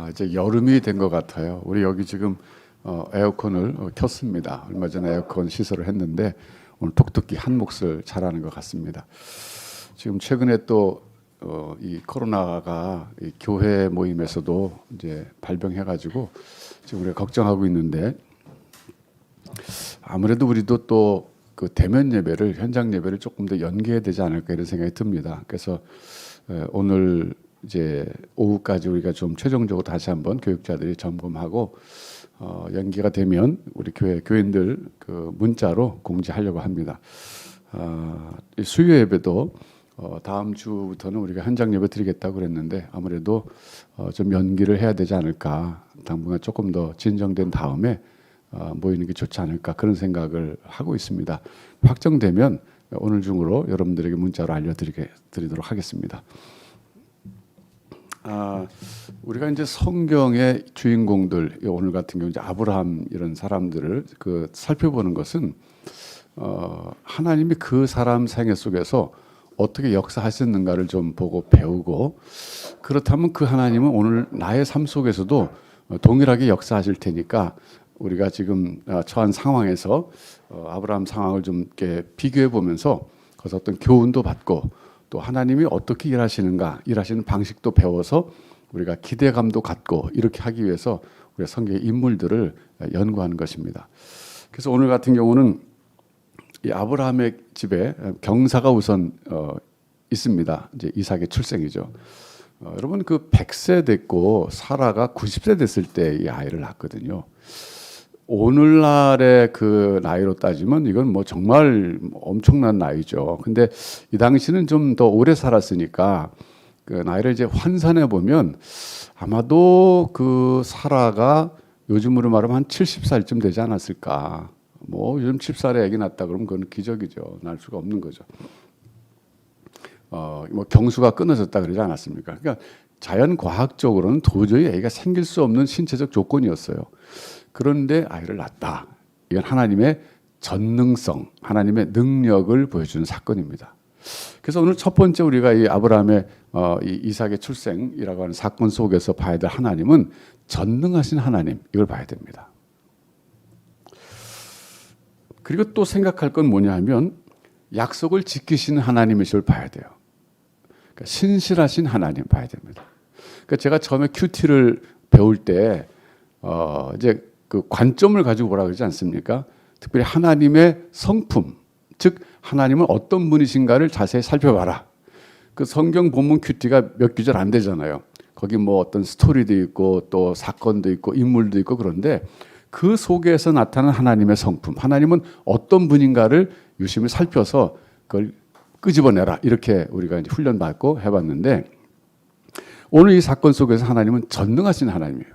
이제 여름이 된 것 같아요. 우리 여기 지금 에어컨을 켰습니다. 얼마 전에 에어컨 시설을 했는데 오늘 톡톡히 한 몫을 잘하는 것 같습니다. 지금 최근에 또 이 코로나가 이 교회 모임에서도 이제 발병해가지고 지금 우리가 걱정하고 있는데, 아무래도 우리도 또 그 대면 예배를, 현장 예배를 조금 더 연기해야 되지 않을까 이런 생각이 듭니다. 그래서 오늘 이제 오후까지 우리가 좀 최종적으로 다시 한번 교육자들이 점검하고 연기가 되면 우리 교인들 그 문자로 공지하려고 합니다. 이 수요 예배도 다음 주부터는 우리가 현장 예배 드리겠다고 그랬는데 아무래도 좀 연기를 해야 되지 않을까, 당분간 조금 더 진정된 다음에 모이는 게 좋지 않을까, 그런 생각을 하고 있습니다. 확정되면 오늘 중으로 여러분들에게 문자로 알려드리도록 하겠습니다. 우리가 이제 성경의 주인공들, 오늘 같은 경우 이제 아브라함 이런 사람들을 살펴보는 것은 하나님이 그 사람 생애 속에서 어떻게 역사하셨는가를 좀 보고 배우고, 그렇다면 그 하나님은 오늘 나의 삶 속에서도 동일하게 역사하실 테니까 우리가 지금 처한 상황에서 아브라함 상황을 좀 이렇게 비교해 보면서 거기서 어떤 교훈도 받고, 또 하나님이 어떻게 일하시는가, 일하시는 방식도 배워서 우리가 기대감도 갖고, 이렇게 하기 위해서 우리가 성경의 인물들을 연구하는 것입니다. 그래서 오늘 같은 경우는 이 아브라함의 집에 경사가 우선 있습니다. 이제 이삭의 출생이죠. 여러분, 그 100세 됐고 사라가 90세 됐을 때 이 아이를 낳거든요. 오늘날의 그 나이로 따지면 이건 뭐 정말 엄청난 나이죠. 근데 이 당시는 좀 더 오래 살았으니까 그 나이를 이제 환산해 보면 아마도 그 사라가 요즘으로 말하면 한 70살쯤 되지 않았을까. 뭐 요즘 70살에 아기 낳았다 그러면 그건 기적이죠. 낳을 수가 없는 거죠. 뭐 경수가 끊어졌다 그러지 않았습니까? 그러니까 자연 과학적으로는 도저히 아기가 생길 수 없는 신체적 조건이었어요. 그런데 아이를 낳았다. 이건 하나님의 전능성, 하나님의 능력을 보여주는 사건입니다. 그래서 오늘 첫 번째 우리가 이 아브라함의 이 이삭의 출생이라고 하는 사건 속에서 봐야 될 하나님은 전능하신 하나님, 이걸 봐야 됩니다. 그리고 또 생각할 건 뭐냐 하면 약속을 지키시는 하나님이실 봐야 돼요. 그러니까 신실하신 하나님 봐야 됩니다. 그러니까 제가 처음에 큐티를 배울 때 이제 그 관점을 가지고 보라 그러지 않습니까? 특별히 하나님의 성품, 즉 하나님은 어떤 분이신가를 자세히 살펴봐라. 그 성경 본문 큐티가 몇 구절 안 되잖아요. 거기 뭐 어떤 스토리도 있고 또 사건도 있고 인물도 있고, 그런데 그 속에서 나타나는 하나님의 성품, 하나님은 어떤 분인가를 유심히 살펴서 그걸 끄집어내라, 이렇게 우리가 이제 훈련받고 해봤는데, 오늘 이 사건 속에서 하나님은 전능하신 하나님이에요.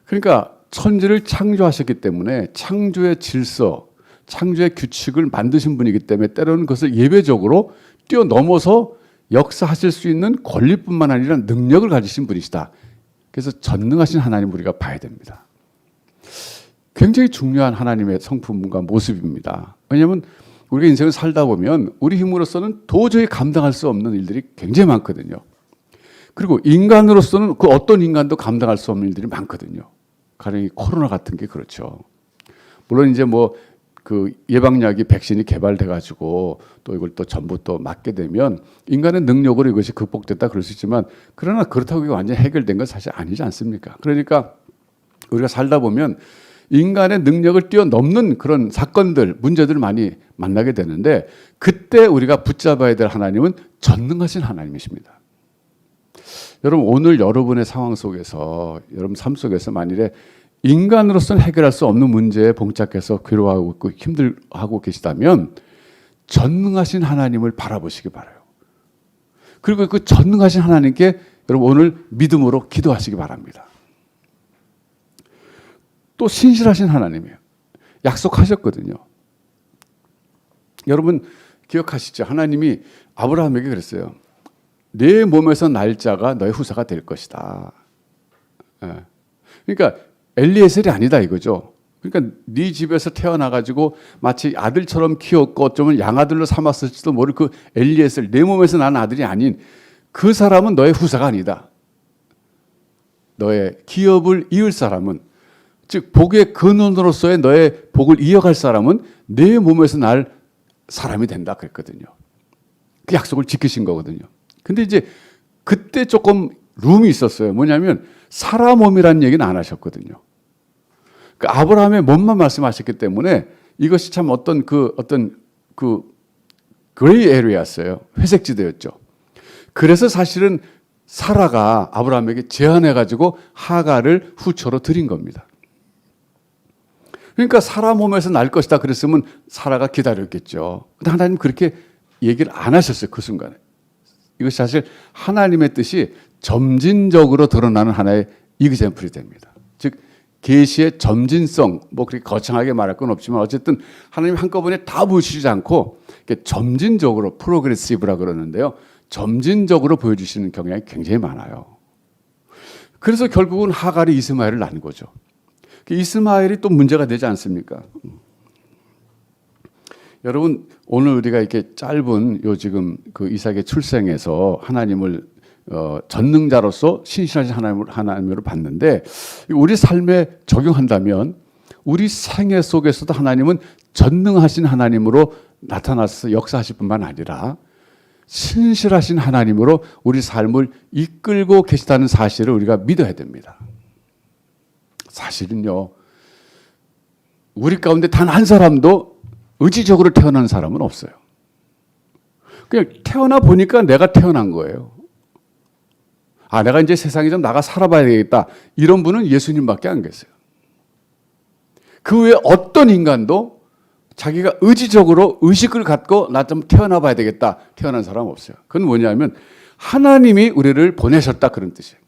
그러니까 천지를 창조하셨기 때문에 창조의 질서, 창조의 규칙을 만드신 분이기 때문에 때로는 그것을 예외적으로 뛰어넘어서 역사하실 수 있는 권리뿐만 아니라 능력을 가지신 분이시다. 그래서 전능하신 하나님 우리가 봐야 됩니다. 굉장히 중요한 하나님의 성품과 모습입니다. 왜냐하면 우리가 인생을 살다 보면 우리 힘으로서는 도저히 감당할 수 없는 일들이 굉장히 많거든요. 그리고 인간으로서는 그 어떤 인간도 감당할 수 없는 일들이 많거든요. 가령 이 코로나 같은 게 그렇죠. 물론 이제 뭐 그 예방약이, 백신이 개발돼 가지고 또 이걸 또 전부 또 맞게 되면 인간의 능력으로 이것이 극복됐다 그럴 수 있지만, 그러나 그렇다고 이게 완전히 해결된 건 사실 아니지 않습니까? 그러니까 우리가 살다 보면 인간의 능력을 뛰어넘는 그런 사건들, 문제들을 많이 만나게 되는데, 그때 우리가 붙잡아야 될 하나님은 전능하신 하나님이십니다. 여러분, 오늘 여러분의 상황 속에서, 여러분 삶 속에서 만일에 인간으로서는 해결할 수 없는 문제에 봉착해서 괴로워하고 있고 힘들어하고 계시다면 전능하신 하나님을 바라보시기 바라요. 그리고 그 전능하신 하나님께 여러분 오늘 믿음으로 기도하시기 바랍니다. 또 신실하신 하나님이에요. 약속하셨거든요. 여러분 기억하시죠? 하나님이 아브라함에게 그랬어요. 내 몸에서 날짜가 너의 후사가 될 것이다. 그러니까 엘리에셀이 아니다 이거죠. 그러니까 네 집에서 태어나가지고 마치 아들처럼 키웠고 어쩌면 양아들로 삼았을지도 모를 그 엘리에셀, 내 몸에서 난 아들이 아닌 그 사람은 너의 후사가 아니다. 너의 기업을 이을 사람은, 즉 복의 근원으로서의 너의 복을 이어갈 사람은 내 몸에서 날 사람이 된다 그랬거든요. 그 약속을 지키신 거거든요. 근데 이제 그때 조금 룸이 있었어요. 뭐냐면 사람 몸이라는 얘기는 안 하셨거든요. 그 아브라함의 몸만 말씀하셨기 때문에 이것이 참 어떤 그레이 에리아였어요. 회색 지대였죠. 그래서 사실은 사라가 아브라함에게 제안해가지고 하가를 후처로 드린 겁니다. 그러니까 사라 몸에서 날 것이다 그랬으면 사라가 기다렸겠죠. 근데 하나님 그렇게 얘기를 안 하셨어요. 그 순간에. 이것이 사실 하나님의 뜻이 점진적으로 드러나는 하나의 이그젬플이 됩니다. 즉 계시의 점진성, 뭐 그렇게 거창하게 말할 건 없지만 어쨌든 하나님 한꺼번에 다 보여주시지 않고 점진적으로 프로그레시브라 그러는데요. 점진적으로 보여주시는 경향이 굉장히 많아요. 그래서 결국은 하갈이 이스마엘을 낳은 거죠. 이스마엘이 또 문제가 되지 않습니까? 여러분 오늘 우리가 이렇게 짧은 요 지금 그 이삭의 출생에서 하나님을 전능자로서 신실하신 하나님으로 봤는데 우리 삶에 적용한다면 우리 생애 속에서도 하나님은 전능하신 하나님으로 나타나서 역사하실 뿐만 아니라 신실하신 하나님으로 우리 삶을 이끌고 계시다는 사실을 우리가 믿어야 됩니다. 사실은요, 우리 가운데 단 한 사람도 의지적으로 태어난 사람은 없어요. 그냥 태어나 보니까 내가 태어난 거예요. 아, 내가 이제 세상에 좀 나가 살아봐야 되겠다. 이런 분은 예수님밖에 안 계세요. 그 외에 어떤 인간도 자기가 의지적으로 의식을 갖고 나 좀 태어나 봐야 되겠다. 태어난 사람 없어요. 그건 뭐냐면 하나님이 우리를 보내셨다 그런 뜻이에요.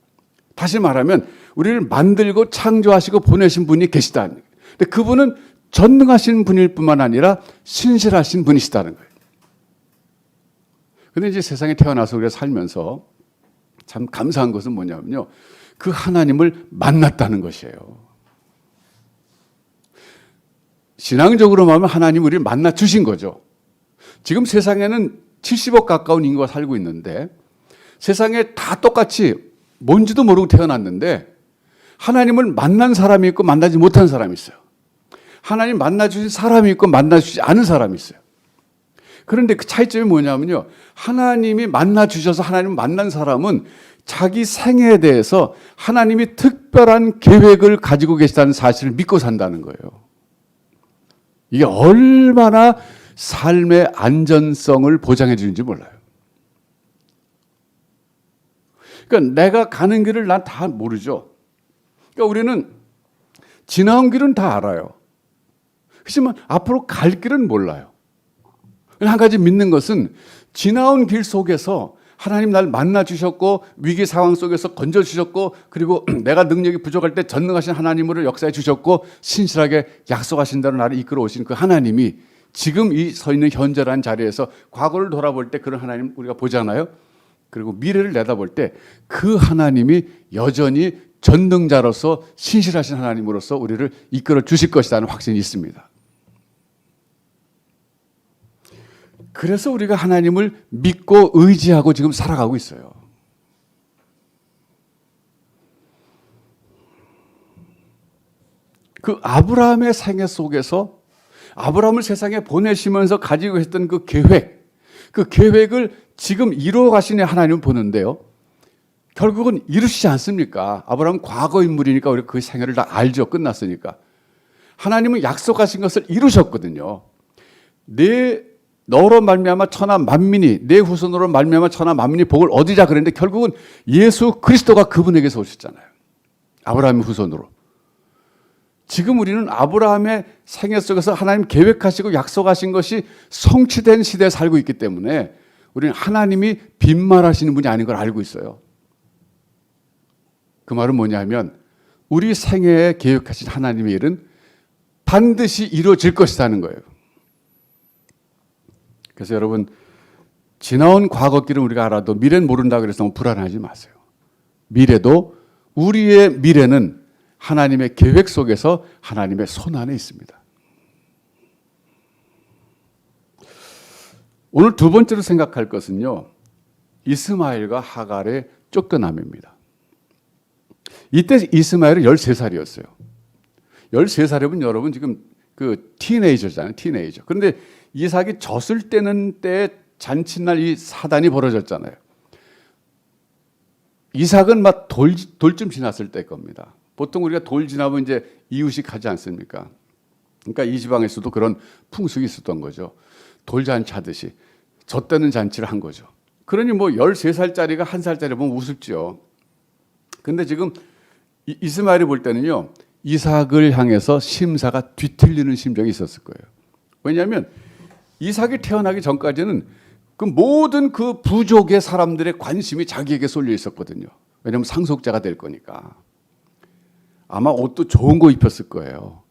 다시 말하면 우리를 만들고 창조하시고 보내신 분이 계시다. 근데 그분은 전능하신 분일 뿐만 아니라 신실하신 분이시다는 거예요. 근데 이제 세상에 태어나서 우리가 살면서 참 감사한 것은 뭐냐면요. 그 하나님을 만났다는 것이에요. 신앙적으로 말하면 하나님 우리를 만나 주신 거죠. 지금 세상에는 70억 가까운 인구가 살고 있는데 세상에 다 똑같이 뭔지도 모르고 태어났는데 하나님을 만난 사람이 있고 만나지 못한 사람이 있어요. 하나님 만나 주신 사람이 있고 만나 주지 않은 사람이 있어요. 그런데 그 차이점이 뭐냐면요. 하나님이 만나 주셔서 하나님 만난 사람은 자기 생애에 대해서 하나님이 특별한 계획을 가지고 계시다는 사실을 믿고 산다는 거예요. 이게 얼마나 삶의 안전성을 보장해 주는지 몰라요. 그러니까 내가 가는 길을 난 다 모르죠. 그러니까 우리는 지나온 길은 다 알아요. 하지만 앞으로 갈 길은 몰라요. 한 가지 믿는 것은 지나온 길 속에서 하나님 날 만나 주셨고 위기 상황 속에서 건져 주셨고 그리고 내가 능력이 부족할 때 전능하신 하나님으로 역사해 주셨고 신실하게 약속하신 대로 나를 이끌어 오신 그 하나님이 지금 이 서 있는 현재라는 자리에서 과거를 돌아볼 때 그런 하나님 우리가 보잖아요. 그리고 미래를 내다볼 때 그 하나님이 여전히 전능자로서 신실하신 하나님으로서 우리를 이끌어 주실 것이라는 확신이 있습니다. 그래서 우리가 하나님을 믿고 의지하고 지금 살아가고 있어요. 그 아브라함의 생애 속에서 아브라함을 세상에 보내시면서 가지고 있었던 그 계획을 지금 이루어 가시는 하나님을 보는데요. 결국은 이루시지 않습니까? 아브라함은 과거 인물이니까 우리가 그 생애를 다 알죠. 끝났으니까. 하나님은 약속하신 것을 이루셨거든요. 너로 말미암아 천하 만민이 내 후손으로 말미암아 천하 만민이 복을 얻으자 그랬는데 결국은 예수 그리스도가 그분에게서 오셨잖아요. 아브라함의 후손으로. 지금 우리는 아브라함의 생애 속에서 하나님 계획하시고 약속하신 것이 성취된 시대에 살고 있기 때문에 우리는 하나님이 빈말하시는 분이 아닌 걸 알고 있어요. 그 말은 뭐냐면 우리 생애에 계획하신 하나님의 일은 반드시 이루어질 것이라는 거예요. 그래서 여러분 지나온 과거 길은 우리가 알아도 미래는 모른다고 그래서 너무 불안하지 마세요. 우리의 미래는 하나님의 계획 속에서 하나님의 손 안에 있습니다. 오늘 두 번째로 생각할 것은요. 이스마엘과 하갈의 쫓겨남입니다. 이때 이스마엘은 13살이었어요. 13살이면 여러분 지금 그 티네이저잖아요. 티네이저. 그런데 이삭이 졌을 때는 때 잔칫날 이 사단이 벌어졌잖아요. 이삭은 막 돌쯤 지났을 때 겁니다. 보통 우리가 돌 지나면 이제 이유식 하지 않습니까? 그러니까 이 지방에서도 그런 풍습이 있었던 거죠. 돌잔치 하듯이 젖대는 잔치를 한 거죠. 그러니 뭐 13살짜리가 1살짜리 보면 우습죠. 근데 지금 이스마엘이 볼 때는요, 이삭을 향해서 심사가 뒤틀리는 심정이 있었을 거예요. 왜냐하면 이삭이 태어나기 전까지는 그 모든 그 부족의 사람들의 관심이 자기에게 쏠려 있었거든요. 왜냐하면 상속자가 될 거니까. 아마 옷도 좋은 거 입혔을 거예요.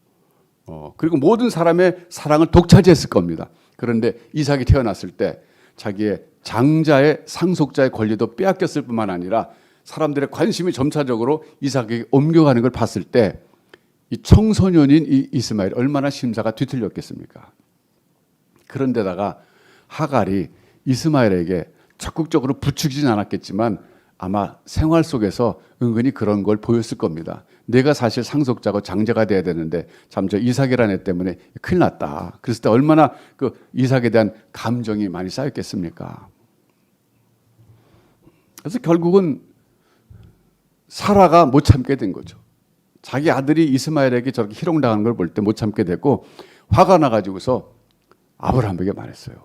그리고 모든 사람의 사랑을 독차지했을 겁니다. 그런데 이삭이 태어났을 때 자기의 장자의 상속자의 권리도 빼앗겼을 뿐만 아니라 사람들의 관심이 점차적으로 이삭에게 옮겨가는 걸 봤을 때 이 청소년인 이 이스마엘 얼마나 심사가 뒤틀렸겠습니까? 그런데다가 하갈이 이스마엘에게 적극적으로 부추기진 않았겠지만 아마 생활 속에서 은근히 그런 걸 보였을 겁니다. 내가 사실 상속자고 장자가 돼야 되는데 참 저 이삭이라는 애 때문에 큰일 났다. 그랬을 때 얼마나 그 이삭에 대한 감정이 많이 쌓였겠습니까? 그래서 결국은 사라가 못 참게 된 거죠. 자기 아들이 이스마엘에게 저렇게 희롱당하는 걸 볼 때 못 참게 됐고 화가 나가지고서 아브라함에게 말했어요.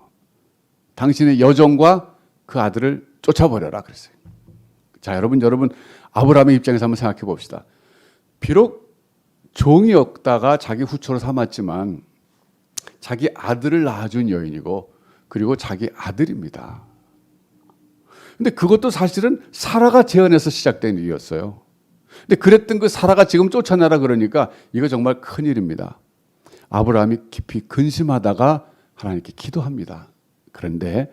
당신의 여종과 그 아들을 쫓아버려라 그랬어요. 자, 여러분 아브라함의 입장에서 한번 생각해 봅시다. 비록 종이었다가 자기 후처로 삼았지만 자기 아들을 낳아준 여인이고 그리고 자기 아들입니다. 근데 그것도 사실은 사라가 제안해서 시작된 일이었어요. 근데 그랬던 그 사라가 지금 쫓아내라 그러니까 이거 정말 큰일입니다. 아브라함이 깊이 근심하다가 하나님께 기도합니다. 그런데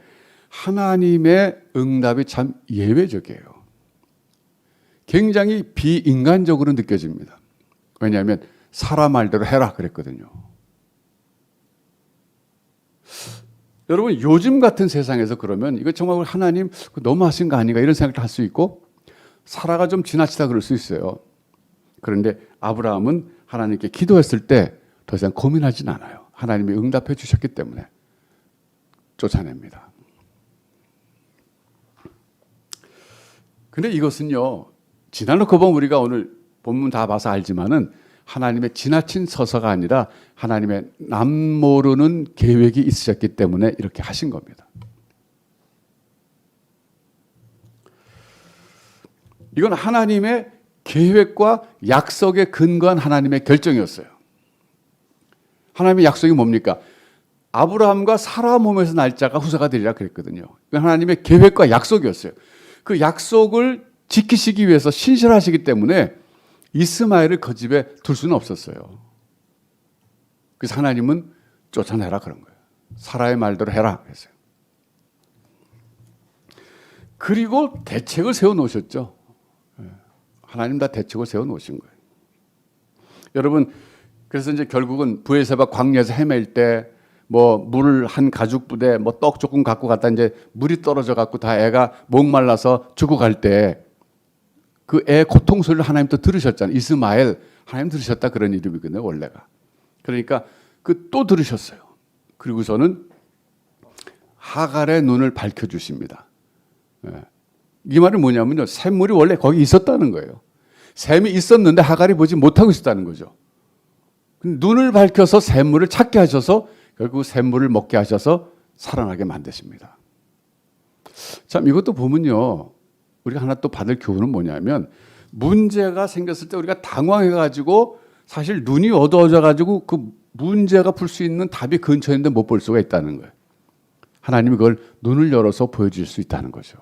하나님의 응답이 참 예외적이에요. 굉장히 비인간적으로 느껴집니다. 왜냐하면 사라 말대로 해라 그랬거든요. 여러분 요즘 같은 세상에서 그러면 이거 정말 하나님 너무하신 거 아닌가 이런 생각을 할 수 있고 사라가 좀 지나치다 그럴 수 있어요. 그런데 아브라함은 하나님께 기도했을 때 더 이상 고민하진 않아요. 하나님이 응답해 주셨기 때문에 쫓아냅니다. 근데 이것은요, 지나놓고 보면 우리가 오늘 본문 다 봐서 알지만은 하나님의 지나친 서사가 아니라 하나님의 남모르는 계획이 있으셨기 때문에 이렇게 하신 겁니다. 이건 하나님의 계획과 약속에 근거한 하나님의 결정이었어요. 하나님의 약속이 뭡니까? 아브라함과 사라 몸에서 날짜가 후사가 되리라 그랬거든요. 이건 하나님의 계획과 약속이었어요. 그 약속을 지키시기 위해서 신실하시기 때문에 이스마엘을 그 집에 둘 수는 없었어요. 그래서 하나님은 쫓아내라 그런 거예요. 사라의 말대로 해라 그랬어요. 그리고 대책을 세워놓으셨죠. 하나님 다 대책을 세워놓으신 거예요. 여러분, 그래서 이제 결국은 브에세바 광야에서 헤맬 때 뭐 물 한 가죽 부대 뭐 떡 조금 갖고 갔다 이제 물이 떨어져 갖고 다 애가 목말라서 죽어갈 때 그 애 고통 소리를 하나님 또 들으셨잖아요. 이스마엘 하나님 들으셨다 그런 이름이거든요 원래가. 그러니까 그 또 들으셨어요. 그리고서는 하갈의 눈을 밝혀주십니다. 이 말은 뭐냐면요, 샘물이 원래 거기 있었다는 거예요. 샘이 있었는데 하갈이 보지 못하고 있었다는 거죠. 눈을 밝혀서 샘물을 찾게 하셔서 결국 샘물을 먹게 하셔서 살아나게 만드십니다. 참 이것도 보면요, 우리가 하나 또 받을 교훈은 뭐냐면 문제가 생겼을 때 우리가 당황해가지고 사실 눈이 어두워져가지고 그 문제가 풀 수 있는 답이 근처에 있는데 못 볼 수가 있다는 거예요. 하나님이 그걸 눈을 열어서 보여줄 수 있다는 거죠.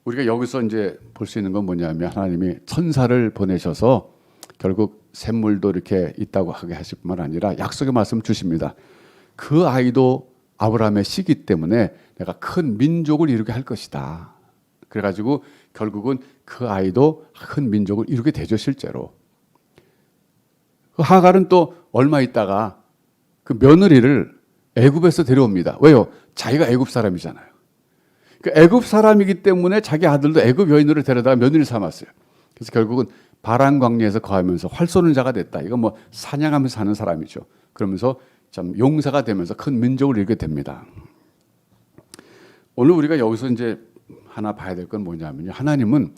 우리가 여기서 이제 볼 수 있는 건 뭐냐면 하나님이 천사를 보내셔서 결국 샘물도 이렇게 있다고 하게 하실 뿐만 아니라 약속의 말씀 주십니다. 그 아이도 아브라함의 씨기 때문에 내가 큰 민족을 이루게 할 것이다. 그래가지고 결국은 그 아이도 큰 민족을 이루게 되죠 실제로. 그 하갈은 또 얼마 있다가 그 며느리를 애굽에서 데려옵니다. 왜요? 자기가 애굽 사람이잖아요. 그 애굽 사람이기 때문에 자기 아들도 애굽 여인으로 데려다가 며느리 삼았어요. 그래서 결국은 바란 광야에서 거하면서 활 쏘는 자가 됐다. 이건 뭐 사냥하면서 사는 사람이죠. 그러면서 참 용사가 되면서 큰 민족을 이루게 됩니다. 오늘 우리가 여기서 이제 하나 봐야 될 건 뭐냐면요. 하나님은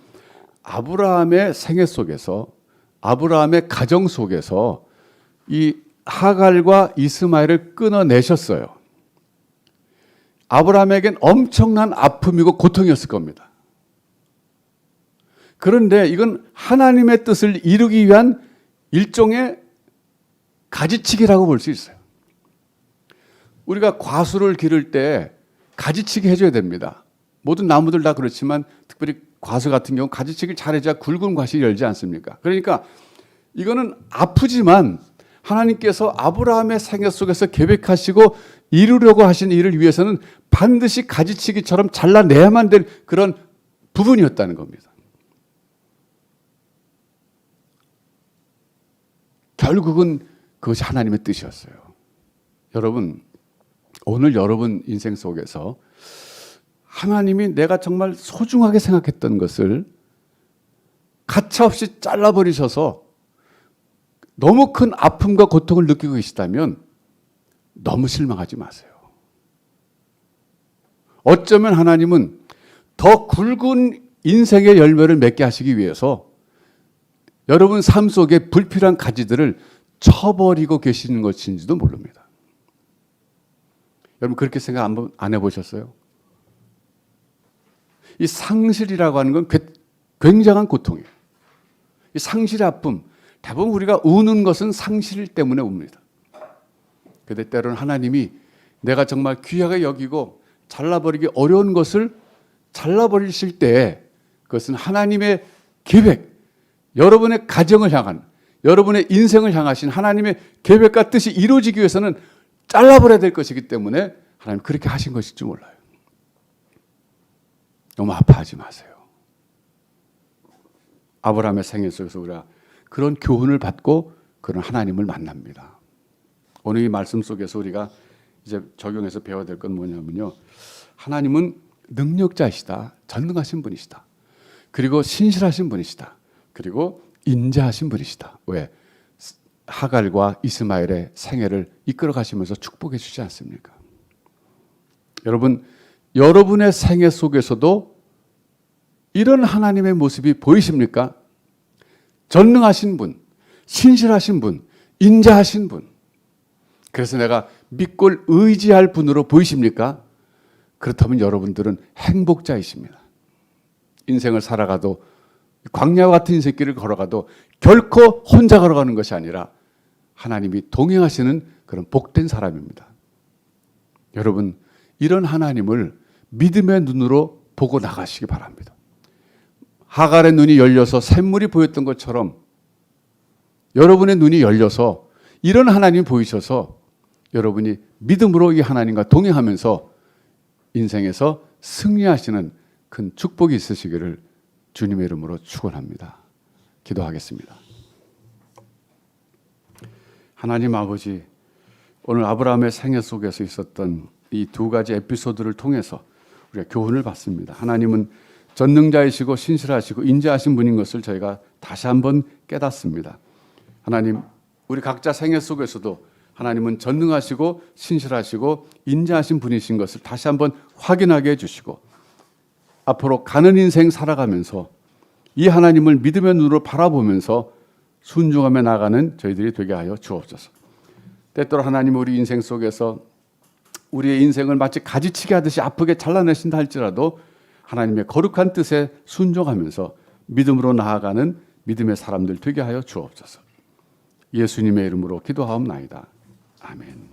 아브라함의 생애 속에서, 아브라함의 가정 속에서 이 하갈과 이스마엘을 끊어내셨어요. 아브라함에겐 엄청난 아픔이고 고통이었을 겁니다. 그런데 이건 하나님의 뜻을 이루기 위한 일종의 가지치기라고 볼 수 있어요. 우리가 과수를 기를 때 가지치기 해줘야 됩니다. 모든 나무들 다 그렇지만 특별히 과수 같은 경우 가지치기를 잘해줘야 굵은 과실이 열지 않습니까? 그러니까 이거는 아프지만 하나님께서 아브라함의 생애 속에서 계획하시고 이루려고 하신 일을 위해서는 반드시 가지치기처럼 잘라내야만 될 그런 부분이었다는 겁니다. 결국은 그것이 하나님의 뜻이었어요. 여러분, 오늘 여러분 인생 속에서 하나님이 내가 정말 소중하게 생각했던 것을 가차없이 잘라버리셔서 너무 큰 아픔과 고통을 느끼고 계시다면 너무 실망하지 마세요. 어쩌면 하나님은 더 굵은 인생의 열매를 맺게 하시기 위해서 여러분 삶 속에 불필요한 가지들을 쳐버리고 계시는 것인지도 모릅니다. 여러분 그렇게 생각 안 해보셨어요? 이 상실이라고 하는 건 굉장한 고통이에요. 이 상실의 아픔, 대부분 우리가 우는 것은 상실 때문에 웁니다. 그런데 때로는 하나님이 내가 정말 귀하게 여기고 잘라버리기 어려운 것을 잘라버리실 때 그것은 하나님의 계획, 여러분의 가정을 향한, 여러분의 인생을 향하신 하나님의 계획과 뜻이 이루어지기 위해서는 잘라버려야 될 것이기 때문에 하나님 그렇게 하신 것일지 몰라요. 너무 아파하지 마세요. 아브라함의 생애 속에서 우리가 그런 교훈을 받고 그런 하나님을 만납니다. 오늘 이 말씀 속에서 우리가 이제 적용해서 배워야 될 건 뭐냐면요. 하나님은 능력자이시다. 전능하신 분이시다. 그리고 신실하신 분이시다. 그리고 인자하신 분이시다. 왜? 하갈과 이스마엘의 생애를 이끌어 가시면서 축복해 주지 않습니까? 여러분, 여러분의 생애 속에서도 이런 하나님의 모습이 보이십니까? 전능하신 분, 신실하신 분, 인자하신 분. 그래서 내가 믿고 의지할 분으로 보이십니까? 그렇다면 여러분들은 행복자이십니다. 인생을 살아가도 광야와 같은 인생길을 걸어가도 결코 혼자 걸어가는 것이 아니라 하나님이 동행하시는 그런 복된 사람입니다. 여러분, 이런 하나님을 믿음의 눈으로 보고 나가시기 바랍니다. 하갈의 눈이 열려서 샘물이 보였던 것처럼 여러분의 눈이 열려서 이런 하나님이 보이셔서 여러분이 믿음으로 이 하나님과 동행하면서 인생에서 승리하시는 큰 축복이 있으시기를 주님의 이름으로 축원합니다. 기도하겠습니다. 하나님 아버지, 오늘 아브라함의 생애 속에서 있었던 이 두 가지 에피소드를 통해서 우리가 교훈을 받습니다. 하나님은 전능자이시고 신실하시고 인자하신 분인 것을 저희가 다시 한번 깨닫습니다. 하나님, 우리 각자 생애 속에서도 하나님은 전능하시고 신실하시고 인자하신 분이신 것을 다시 한번 확인하게 해주시고 앞으로 가는 인생 살아가면서 이 하나님을 믿음의 눈으로 바라보면서 순종하며 나가는 저희들이 되게 하여 주옵소서. 때때로 하나님 우리 인생 속에서 우리의 인생을 마치 가지치기 하듯이 아프게 잘라내신다 할지라도 하나님의 거룩한 뜻에 순종하면서 믿음으로 나아가는 믿음의 사람들 되게 하여 주옵소서. 예수님의 이름으로 기도하옵나이다. 아멘.